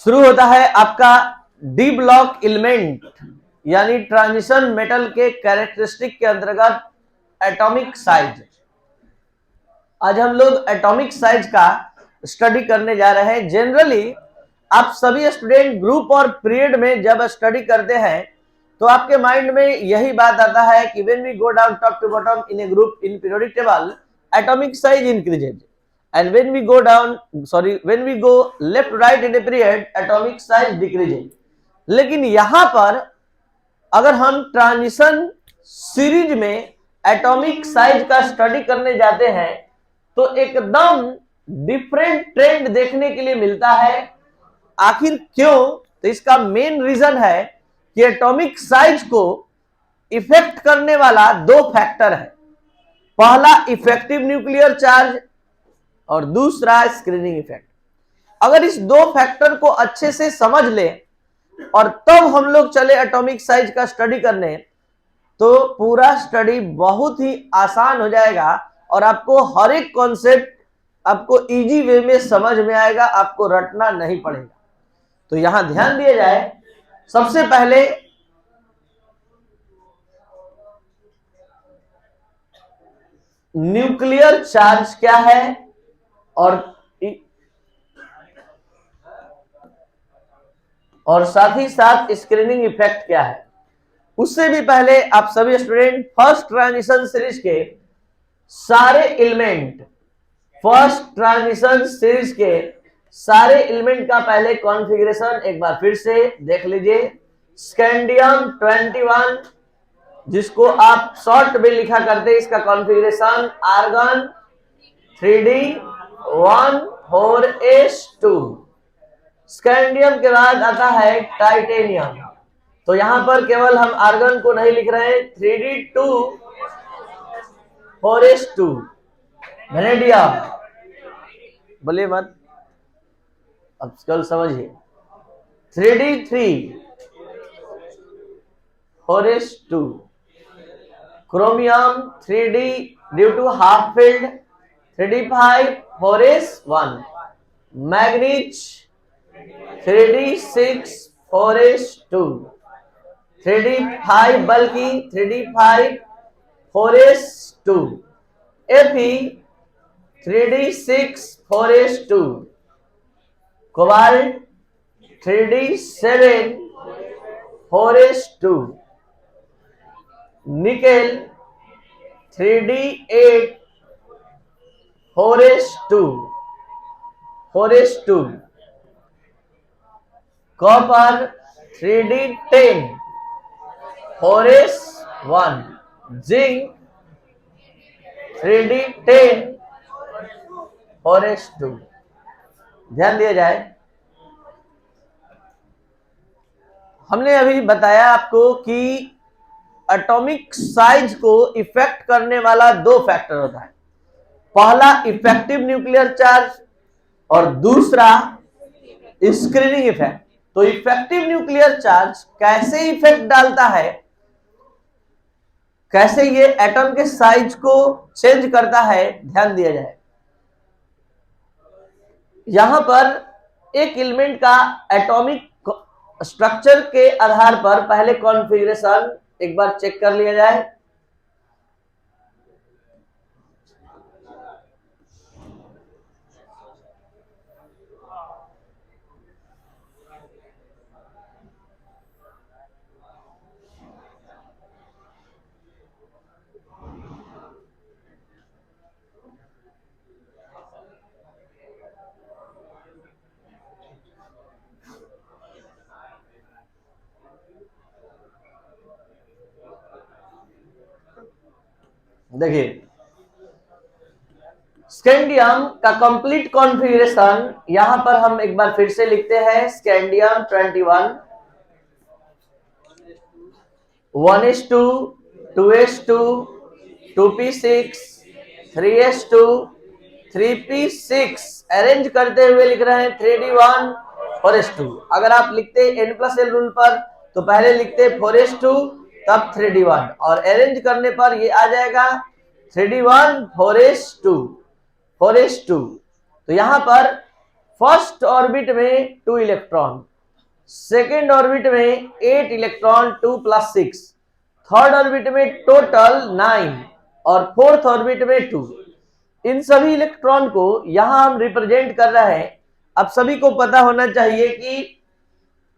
शुरू होता है आपका डी ब्लॉक एलिमेंट यानी ट्रांजिशन मेटल के कैरेक्टरिस्टिक के अंतर्गत एटॉमिक साइज। आज हम लोग एटॉमिक साइज का स्टडी करने जा रहे हैं। जनरली आप सभी स्टूडेंट ग्रुप और पीरियड में जब स्टडी करते हैं तो आपके माइंड में यही बात आता है कि when we go down top to bottom in a group in periodic table atomic size increases and when we go down when we go left right in a period atomic size decreases। लेकिन यहां पर अगर हम transition series में atomic size का study करने जाते हैं तो एकदम डिफरेंट ट्रेंड देखने के लिए मिलता है। आखिर क्यों? तो इसका मेन रीजन है कि एटॉमिक साइज को इफेक्ट करने वाला दो फैक्टर है। पहला इफेक्टिव न्यूक्लियर चार्ज और दूसरा स्क्रीनिंग इफेक्ट। अगर इस दो फैक्टर को अच्छे से समझ ले और तब हम लोग चले एटॉमिक साइज का स्टडी करने तो पूरा स्टडी बहुत ही आसान हो जाएगा और आपको हर एक कॉन्सेप्ट आपको इजी वे में समझ में आएगा, आपको रटना नहीं पड़ेगा। तो यहां ध्यान दिया जाए, सबसे पहले न्यूक्लियर चार्ज क्या है और साथ ही साथ स्क्रीनिंग इफेक्ट क्या है। उससे भी पहले आप सभी स्टूडेंट फर्स्ट ट्रांजिशन सीरीज के सारे एलिमेंट का पहले कॉन्फ़िगरेशन एक बार फिर से देख लीजिए। स्कैंडियम 21 जिसको आप शॉर्ट में लिखा करते हैं, इसका कॉन्फ़िगरेशन आर्गन 3d14s2। स्कैंडियम के बाद आता है टाइटेनियम। तो यहां पर केवल हम आर्गन को नहीं लिख रहे हैं, 3d24s2। वेनेडियम बोलिए मत, अब कल समझिए, 3d3/4s2। Chromium 3d due to half filled 3d5/4s1। Manganese 3d6/4s2। 3d5 बल्कि 3d5/4s2। Fe 3d6/4s2। Cobalt 3d7/4s2। Nickel 3d8/4s2। Copper 3d10/4s1। Zinc 3d10/4s2। ध्यान दिया जाए, हमने अभी बताया आपको कि एटॉमिक साइज को इफेक्ट करने वाला दो फैक्टर होता है। पहला इफेक्टिव न्यूक्लियर चार्ज और दूसरा स्क्रीनिंग इफेक्ट। तो इफेक्टिव न्यूक्लियर चार्ज कैसे इफेक्ट डालता है, कैसे ये एटम के साइज को चेंज करता है, ध्यान दिया जाए। यहां पर एक एलिमेंट का एटॉमिक स्ट्रक्चर के आधार पर पहले कॉन्फ़िगरेशन एक बार चेक कर लिया जाए। देखिए, स्कैंडियम का कंप्लीट कॉन्फ़िगरेशन यहां पर हम एक बार फिर से लिखते हैं। Scandium 21 1s2 2s2 2p6 3s2 3p6 arrange करते हुए लिख रहे हैं 3d1/4s2। अगर आप लिखते n+l रूल पर तो पहले लिखते 4s2 तब 3d1 और अरेंज करने पर ये आ जाएगा 3d1/4s2। तो यहां पर फर्स्ट ऑर्बिट में 2 इलेक्ट्रॉन, सेकेंड ऑर्बिट में 8 इलेक्ट्रॉन 2 + 6, थर्ड ऑर्बिट में टोटल 9 और फोर्थ ऑर्बिट में 2। इन सभी इलेक्ट्रॉन को यहां हम रिप्रेजेंट कर रहे हैं। अब सभी को पता होना चाहिए कि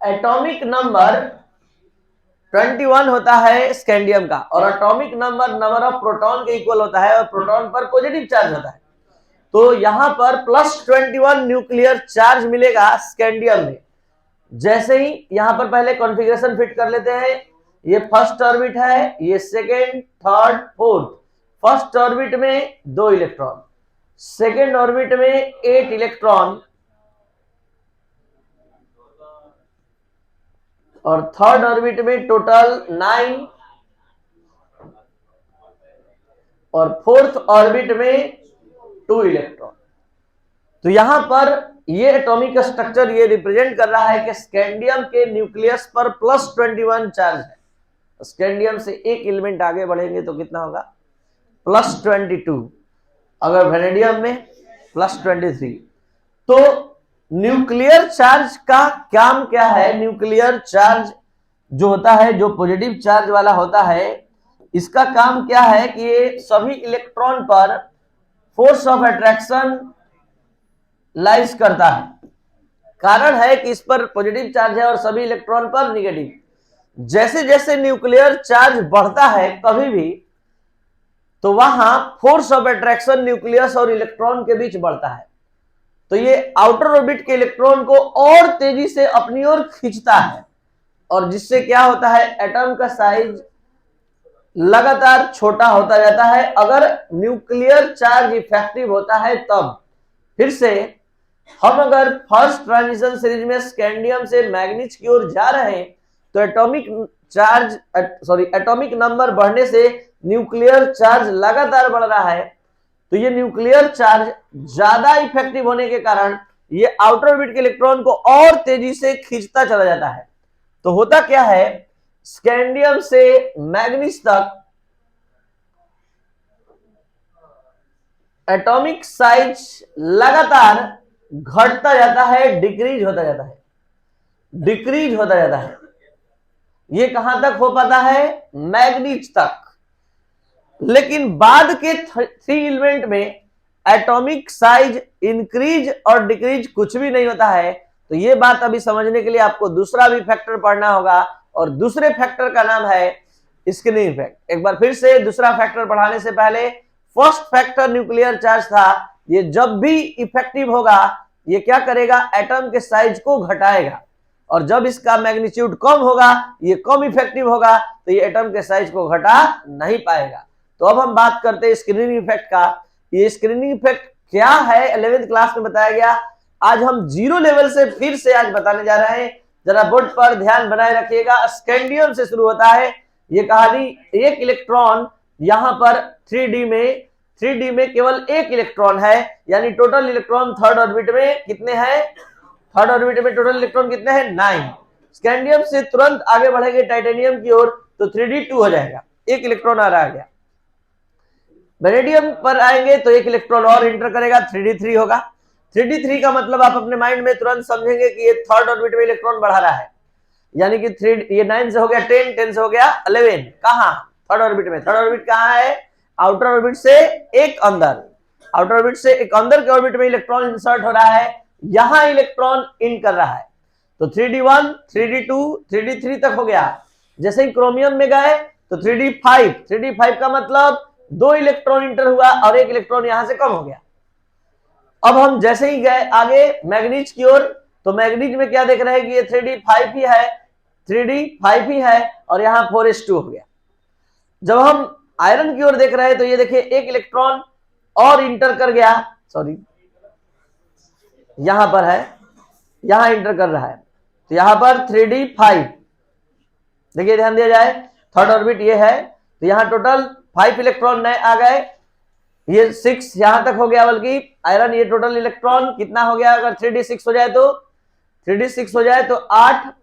एटॉमिक नंबर 21 होता है स्कैंडियम का, और एटॉमिक नंबर ऑफ प्रोटॉन के इक्वल होता है, और प्रोटॉन पर पॉजिटिव चार्ज होता है। तो यहां पर +21 न्यूक्लियर चार्ज मिलेगा स्कैंडियम में। जैसे ही यहां पर पहले कॉन्फ़िगरेशन फिट कर लेते हैं, ये फर्स्ट ऑर्बिट है, ये second, third, fourth. First orbit में 2 इलेक्ट्रॉन, सेकेंड ऑर्बिट में 8 इलेक्ट्रॉन और थर्ड ऑर्बिट में टोटल 9 और फोर्थ ऑर्बिट में 2 इलेक्ट्रॉन। तो यहां पर ये एटॉमिक स्ट्रक्चर ये रिप्रेजेंट कर रहा है कि स्कैंडियम के न्यूक्लियस पर +21 चार्ज है। स्कैंडियम से एक एलिमेंट आगे बढ़ेंगे तो कितना होगा? +22। अगर वेनेडियम में +23। तो न्यूक्लियर चार्ज का काम क्या है? न्यूक्लियर चार्ज जो होता है, जो पॉजिटिव चार्ज वाला होता है, इसका काम क्या है कि ये सभी इलेक्ट्रॉन पर फोर्स ऑफ अट्रैक्शन लाइज करता है। कारण है कि इस पर पॉजिटिव चार्ज है और सभी इलेक्ट्रॉन पर निगेटिव। जैसे जैसे न्यूक्लियर चार्ज बढ़ता है कभी भी, तो वहां फोर्स ऑफ अट्रैक्शन न्यूक्लियस और इलेक्ट्रॉन के बीच बढ़ता है। तो ये आउटर ऑर्बिट के इलेक्ट्रॉन को और तेजी से अपनी ओर खींचता है, और जिससे क्या होता है? एटम का साइज लगातार छोटा होता जाता है। अगर न्यूक्लियर चार्ज इफेक्टिव होता है तब। फिर से हम अगर फर्स्ट ट्रांजिशन सीरीज में स्कैंडियम से मैग्नीज की ओर जा रहे हैं, तो एटॉमिक नंबर बढ़ने से न्यूक्लियर चार्ज लगातार बढ़ रहा है। तो ये न्यूक्लियर चार्ज ज्यादा इफेक्टिव होने के कारण ये आउटर ऑर्बिट के इलेक्ट्रॉन को और तेजी से खींचता चला जाता है। तो होता क्या है? स्कैंडियम से मैग्नीज तक एटॉमिक साइज लगातार घटता जाता है, डिक्रीज होता जाता है, डिक्रीज होता जाता है। ये कहां तक हो पाता है? मैग्नीज तक। लेकिन बाद के 3 एलिमेंट में एटॉमिक साइज इंक्रीज और डिक्रीज कुछ भी नहीं होता है। तो ये बात अभी समझने के लिए आपको दूसरा भी फैक्टर पढ़ना होगा, और दूसरे फैक्टर का नाम है स्क्रीनिंग इफेक्ट। एक बार फिर से दूसरा फैक्टर पढ़ाने से पहले, फर्स्ट फैक्टर न्यूक्लियर चार्ज था। ये जब भी इफेक्टिव होगा, ये क्या करेगा? एटम के साइज को घटाएगा, और जब इसका मैग्नीट्यूड कम होगा, ये कम इफेक्टिव होगा, तो ये एटम के साइज को घटा नहीं पाएगा। तो अब हम बात करते हैं स्क्रीनिंग इफेक्ट का। ये स्क्रीनिंग इफेक्ट क्या है? 11th क्लास में बताया गया। आज हम 0 लेवल से फिर से आज बताने जा रहे हैं। जरा बोर्ड पर ध्यान बनाए रखिएगा। स्कैंडियम से शुरू होता है ये कहानी। एक इलेक्ट्रॉन यहां पर 3D में केवल एक इलेक्ट्रॉन है, यानी टोटल इलेक्ट्रॉन थर्ड ऑर्बिट में कितने हैं? थर्ड ऑर्बिट में टोटल इलेक्ट्रॉन कितने हैं? 9। स्कैंडियम से तुरंत आगे बढ़ेंगे टाइटेनियम की ओर, तो 3D2 हो जाएगा, एक इलेक्ट्रॉन आ रहा गया। वेनेडियम पर आएंगे तो एक इलेक्ट्रॉन और इंटर करेगा, 3D3 होगा। 3D3 का मतलब आप अपने माइंड में तुरंत समझेंगे कि ये थर्ड ऑर्बिट में इलेक्ट्रॉन बढ़ा रहा है, यानी कि 9 से हो गया 10, 10 से हो गया 11। कहां? थर्ड ऑर्बिट में। थर्ड ऑर्बिट कहां है? आउटर ऑर्बिट से एक अंदर, आउटर ऑर्बिट से एक अंदर के ऑर्बिट में इलेक्ट्रॉन इंसर्ट हो रहा है, यहां इलेक्ट्रॉन इन कर रहा है। तो 3D1, 3D2, 3D3 तक हो गया। जैसे ही क्रोमियम में गए तो 3D5, 3D5 का मतलब 2 इलेक्ट्रॉन इंटर हुआ और एक इलेक्ट्रॉन यहां से कम हो गया। अब हम जैसे ही गए आगे मैग्नीज की ओर, तो मैग्नीज में क्या देख रहे हैं कि ये 3D5 ही है, 3D5 ही है, और यहां 4s2 हो गया। जब हम आयरन की ओर देख रहे हैं तो ये देखिए एक इलेक्ट्रॉन और इंटर कर गया, सॉरी यहां पर है, यहां इंटर कर रहा है, तो यहां पर 3D5। देखिए ध्यान दिया जाए, थर्ड ऑर्बिट ये है, तो यहां टोटल 5 इलेक्ट्रॉन नए आ गए, ये 6 यहां तक हो गया। बल्कि आयरन ये टोटल इलेक्ट्रॉन कितना हो गया? अगर 3D6 हो जाए तो 3D6 हो जाए तो 8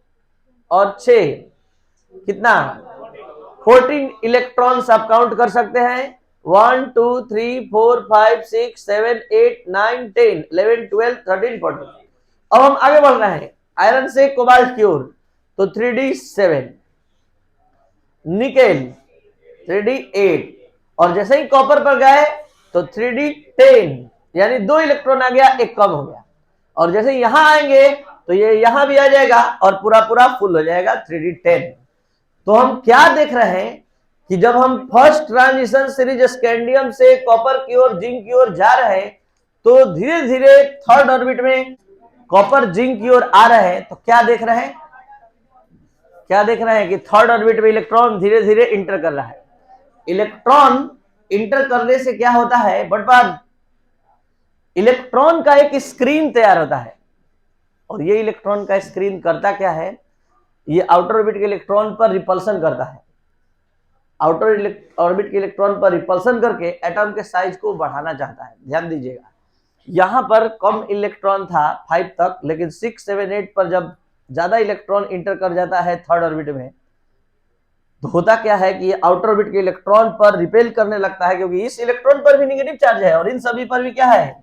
और 6 कितना? 14 इलेक्ट्रॉन्स आप काउंट कर सकते हैं। 1 2 3 4 5 6 7 8 9 10 11 12 13 14। अब हम आगे बढ़ रहे हैं, आयरन से कोबाल्ट की ओर, तो 3d7, निकेल 3d8, और जैसे ही कॉपर पर गए तो 3d10, यानी 2 इलेक्ट्रॉन आ गया, एक कम हो गया। और जैसे यहां आएंगे तो ये यहां भी आ जाएगा और पूरा पूरा फुल हो जाएगा 3d10। तो हम क्या देख रहे हैं कि जब हम फर्स्ट ट्रांजिशन सीरीज स्कैंडियम से कॉपर की ओर, जिंक की ओर जा रहे हैं, तो धीरे धीरे थर्ड ऑर्बिट में कॉपर जिंक की ओर आ रहे हैं। तो क्या देख रहे हैं, क्या देख रहे हैं कि थर्ड ऑर्बिट में इलेक्ट्रॉन धीरे धीरे इंटर कर रहा है। इलेक्ट्रॉन इंटर करने से क्या होता है, बटवार इलेक्ट्रॉन का एक स्क्रीन तैयार होता है, और ये इलेक्ट्रॉन का स्क्रीन करता क्या है, ये आउटर ऑर्बिट के इलेक्ट्रॉन पर रिपल्सन करता है। आउटर ऑर्बिट के इलेक्ट्रॉन पर रिपल्सन करके एटॉम के साइज को बढ़ाना चाहता है। ध्यान दीजिएगा, यहां पर कम इलेक्ट्रॉन था 5 तक, लेकिन 6, 7, 8 पर जब ज्यादा इलेक्ट्रॉन इंटर कर जाता है थर्ड ऑर्बिट में, तो होता क्या है कि ये आउटर ऑर्बिट के इलेक्ट्रॉन पर रिपेल करने लगता है, क्योंकि इस इलेक्ट्रॉन पर भी नेगेटिव चार्ज है और इन सभी पर भी क्या है।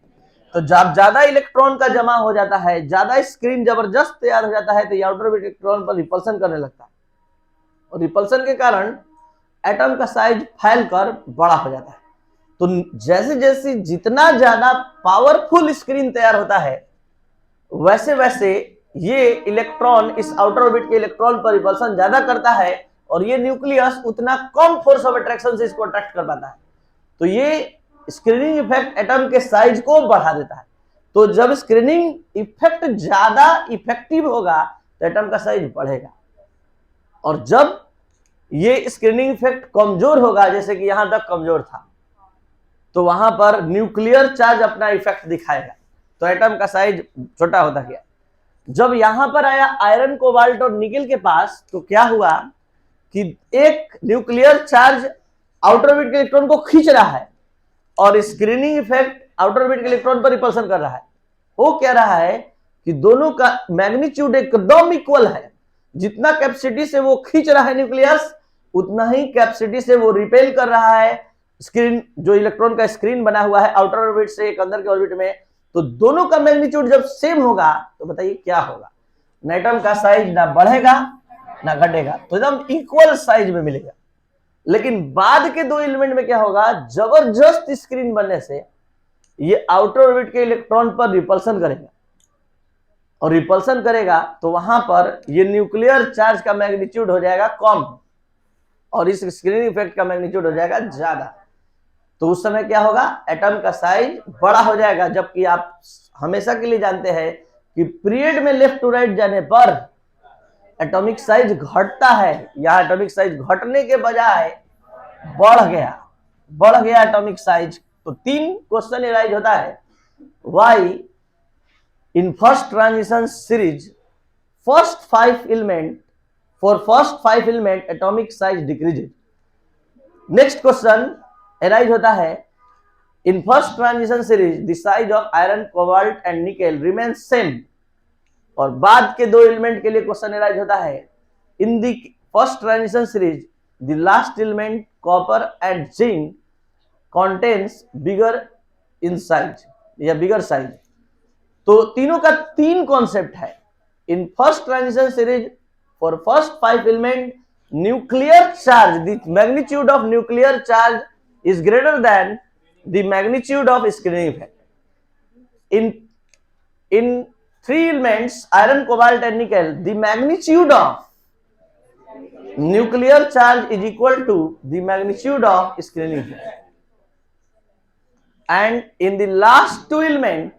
तो जब ज्यादा इलेक्ट्रॉन का जमा हो जाता है, ज्यादा स्क्रीन जबरदस्त तैयार हो जाता है, तो ये आउटर ऑर्बिट इलेक्ट्रॉन पर रिपल्सन करने लगता है, और रिपल्सन के कारण एटम का साइज फैलकर बड़ा हो जाता है। तो जैसे जैसे जितना ज्यादा पावरफुल स्क्रीन तैयार होता है, वैसे वैसे ये इलेक्ट्रॉन इस आउटर ऑर्बिट के इलेक्ट्रॉन पर रिपल्सन ज्यादा करता है, और ये न्यूक्लियस उतना कम फोर्स ऑफ अट्रैक्शन से इसको अट्रैक्ट कर पाता है। तो ये स्क्रीनिंग इफेक्ट एटम के साइज को बढ़ा देता है। तो जब स्क्रीनिंग इफेक्ट ज्यादा इफेक्टिव होगा तो एटम का साइज बढ़ेगा, और जब ये स्क्रीनिंग इफेक्ट कमजोर होगा, जैसे कि यहां तक कमजोर था, तो वहां पर न्यूक्लियर चार्ज अपना इफेक्ट दिखाएगा, तो एटम का साइज छोटा होता गया। जब यहां पर आया आयरन, कोबाल्ट और निकेल के पास, तो क्या हुआ कि एक न्यूक्लियर चार्ज आउटर ऑर्बिट के इलेक्ट्रॉन को खींच रहा है, और स्क्रीनिंग इफेक्ट आउटर ऑर्बिट के इलेक्ट्रॉन पर रिपल्सन कर रहा है। वो कह रहा है कि दोनों का मैग्नीट्यूड एकदम इक्वल है, जितना कैपेसिटी से वो खींच रहा है न्यूक्लियस, उतना ही कैपेसिटी से वो रिपेल कर रहा है स्क्रीन, जो इलेक्ट्रॉन का स्क्रीन बना हुआ है आउटर ऑर्बिट से एक अंदर के ऑर्बिट में। तो दोनों का मैग्नीट्यूड जब सेम होगा, तो बताइए क्या होगा, एटम का साइज ना बढ़ेगा ना घटेगा, तो एकदम इक्वल साइज में मिलेगा। लेकिन बाद के 2 एलिमेंट में क्या होगा, जबरदस्त स्क्रीन बनने से ये आउटर ऑर्बिट के इलेक्ट्रॉन पर रिपल्सन करेगा, और रिपल्सन करेगा तो वहां पर ये न्यूक्लियर चार्ज का मैग्नीट्यूड हो जाएगा कम, और इस स्क्रीनिंग इफेक्ट का मैग्नीट्यूड हो जाएगा ज्यादा। तो उस समय क्या होगा, एटम का साइज बड़ा हो जाएगा। जबकि आप हमेशा के लिए जानते हैं कि पीरियड में लेफ्ट टू राइट जाने पर एटॉमिक साइज घटता है, यहां एटॉमिक साइज घटने के बजाय बढ़ गया एटॉमिक साइज। तो 3 क्वेश्चन एराइज होता है, why in first transition series first 5 element atomic size decreases. Next question arise होता है, in first transition series the size of iron, cobalt and nickel remain same. और बाद के 2 एलिमेंट के लिए क्वेश्चन एराइज होता है, in the first transition series the last element copper and zinc contains bigger in size या bigger size. तो तीनों का 3 कॉन्सेप्ट है। In first transition series for first 5 element nuclear charge, the magnitude of nuclear charge is greater than the magnitude of screening effect. In 3 elements, iron, cobalt and nickel, the magnitude of nuclear charge is equal to the magnitude of screening effect. And in the last 2 elements,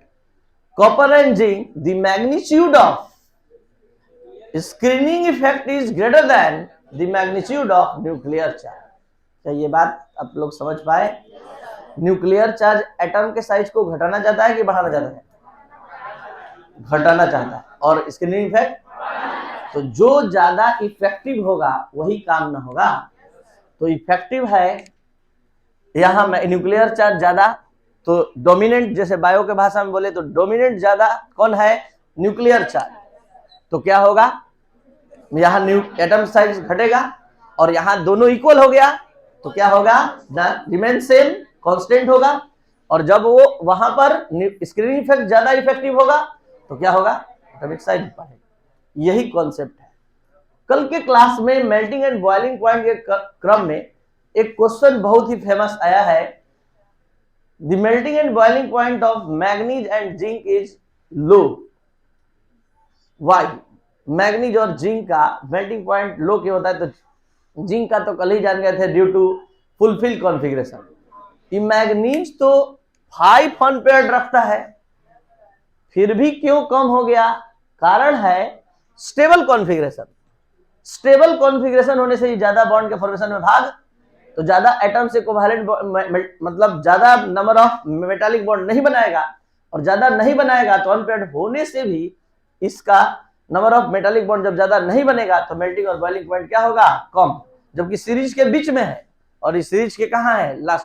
copper and zinc, the magnitude of screening effect is greater than the magnitude of nuclear charge. क्या ये बात आप लोग समझ पाए? Nuclear charge atom के size को घटाना चाहता है कि बढ़ाना चाहता है? घटाना चाहता है। और स्क्रीनिंग इफेक्ट, तो जो ज्यादा इफेक्टिव होगा वही काम ना होगा। तो इफेक्टिव है यहां में न्यूक्लियर चार्ज ज्यादा, तो डोमिनेंट, जैसे बायो के भाषा में बोले तो डोमिनेंट ज्यादा कौन है, न्यूक्लियर चार्ज। तो क्या होगा, यहां एटम साइज घटेगा, और यहां दोनों इक्वल हो गया, तो क्या होगा, रिमेन सेम, कांस्टेंट होगा। और जब वो वहां पर स्क्रीनिंग इफेक्ट ज्यादा इफेक्टिव होगा, तो क्या होगा, एटॉमिक साइज पढ़े, यही कॉन्सेप्ट है। कल के क्लास में मेल्टिंग एंड बॉइलिंग पॉइंट के क्रम में एक क्वेश्चन बहुत ही फेमस आया है, the melting and boiling point of manganese and zinc is low, why? Manganese और जिंक का मेल्टिंग पॉइंट लो क्यों होता है? तो जिंक का तो कल ही जान गए थे, ड्यू टू फुलफिल कॉन्फ़िगरेशन। ये मैग्नीज तो 5 अनपेयर्ड रखता है, फिर भी क्यों कम हो गया? कारण है स्टेबल कॉन्फ़िगरेशन। स्टेबल कॉन्फ़िगरेशन होने से ही ज्यादा बॉन्ड के फॉर्मेशन में भाग, तो ज्यादा एटम से कोवैलेंट मतलब ज्यादा नंबर ऑफ मेटालिक बॉन्ड नहीं बनाएगा, और ज्यादा नहीं बनाएगा तो अनपेयर्ड होने से भी इसका नंबर ऑफ मेटालिक बॉन्ड जब ज्यादा नहीं बनेगा तो मेल्टिंग और बॉइलिंग पॉइंट क्या होगा? कम। जबकि सीरीज के बीच में है, और इस सीरीज के कहां है? लास्ट